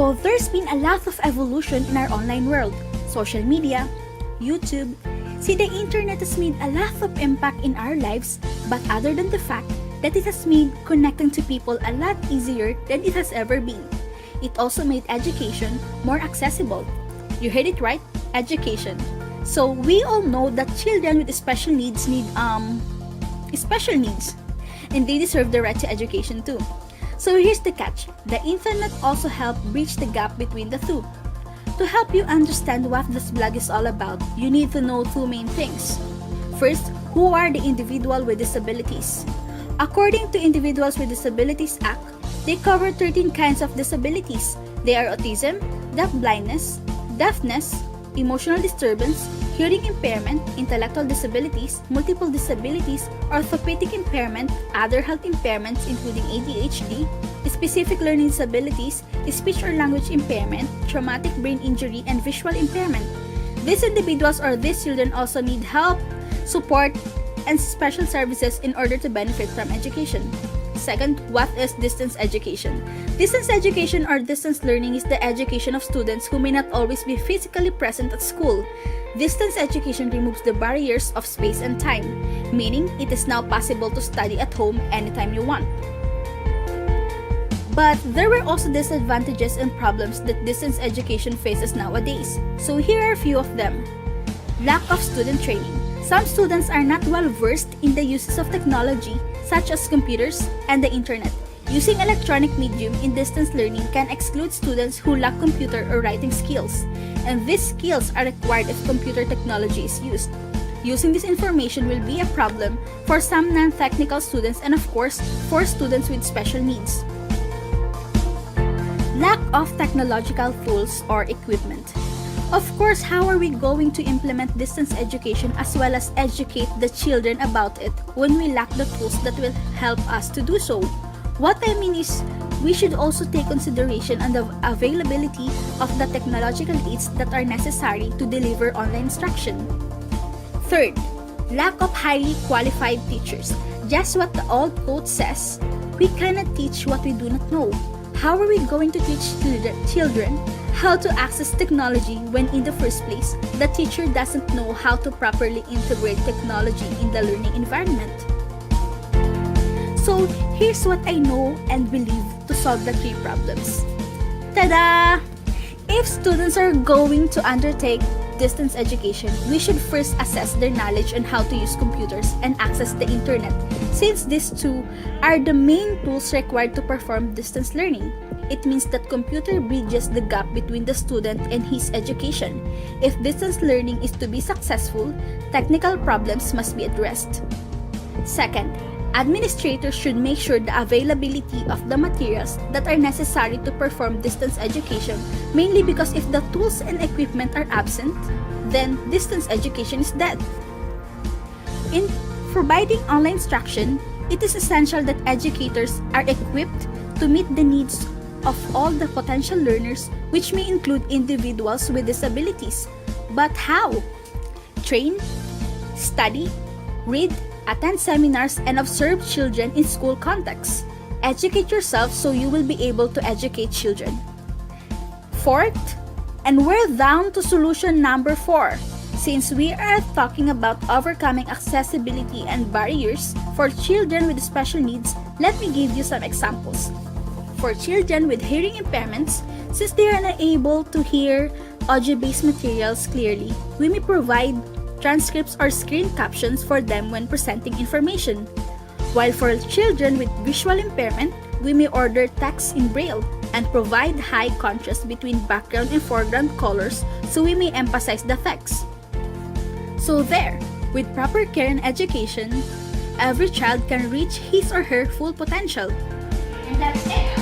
So there's been a lot of evolution in our online world. Social media, YouTube. See, the internet has made a lot of impact in our lives, but other than the fact that it has made connecting to people a lot easier than it has ever been. It also made education more accessible. You heard it right, education. So we all know that children with special needs need special needs, and they deserve the right to education too. So here's the catch. The internet also helped bridge the gap between the two. To help you understand what this blog is all about, you need to know two main things. First, who are the individuals with disabilities? According to Individuals with Disabilities Act, they cover 13 kinds of disabilities. They are autism, deafblindness, deafness, emotional disturbance, hearing impairment, intellectual disabilities, multiple disabilities, orthopedic impairment, other health impairments including ADHD, specific learning disabilities, speech or language impairment, traumatic brain injury, and visual impairment. These individuals or these children also need help, support, and special services in order to benefit from education. Second, what is distance education? Distance education or distance learning is the education of students who may not always be physically present at school. Distance education removes the barriers of space and time, meaning it is now possible to study at home anytime you want. But there were also disadvantages and problems that distance education faces nowadays. So here are a few of them. Lack of student training. Some students are not well versed in the uses of technology such as computers and the internet. Using electronic medium in distance learning can exclude students who lack computer or writing skills, and these skills are required if computer technology is used. Using this information will be a problem for some non-technical students and of course for students with special needs. Lack of technological tools or equipment. Of course, how are we going to implement distance education as well as educate the children about it when we lack the tools that will help us to do so? What I mean is, we should also take consideration on the availability of the technological aids that are necessary to deliver online instruction. Third, lack of highly qualified teachers. Just what the old quote says, we cannot teach what we do not know. How are we going to teach children how to access technology when in the first place, the teacher doesn't know how to properly integrate technology in the learning environment? So here's what I know and believe to solve the three problems. Tada! If students are going to undertake distance education, we should first assess their knowledge on how to use computers and access the internet, since these two are the main tools required to perform distance learning. It means that computer bridges the gap between the student and his education. If distance learning is to be successful, technical problems must be addressed. Second, administrators should make sure the availability of the materials that are necessary to perform distance education, mainly because if the tools and equipment are absent, then distance education is dead. In providing online instruction, it is essential that educators are equipped to meet the needs of all the potential learners, which may include individuals with disabilities. But how? Train, study, read, attend seminars, and observe children in school contexts. Educate yourself so you will be able to educate children. Fourth, and we're down to solution number 4. Since we are talking about overcoming accessibility and barriers for children with special needs, let me give you some examples. For children with hearing impairments, since they are unable to hear audio-based materials clearly, we may provide transcripts or screen captions for them when presenting information. While for children with visual impairment, we may order text in Braille and provide high contrast between background and foreground colors so we may emphasize the text. So there, with proper care and education, every child can reach his or her full potential. And that's it!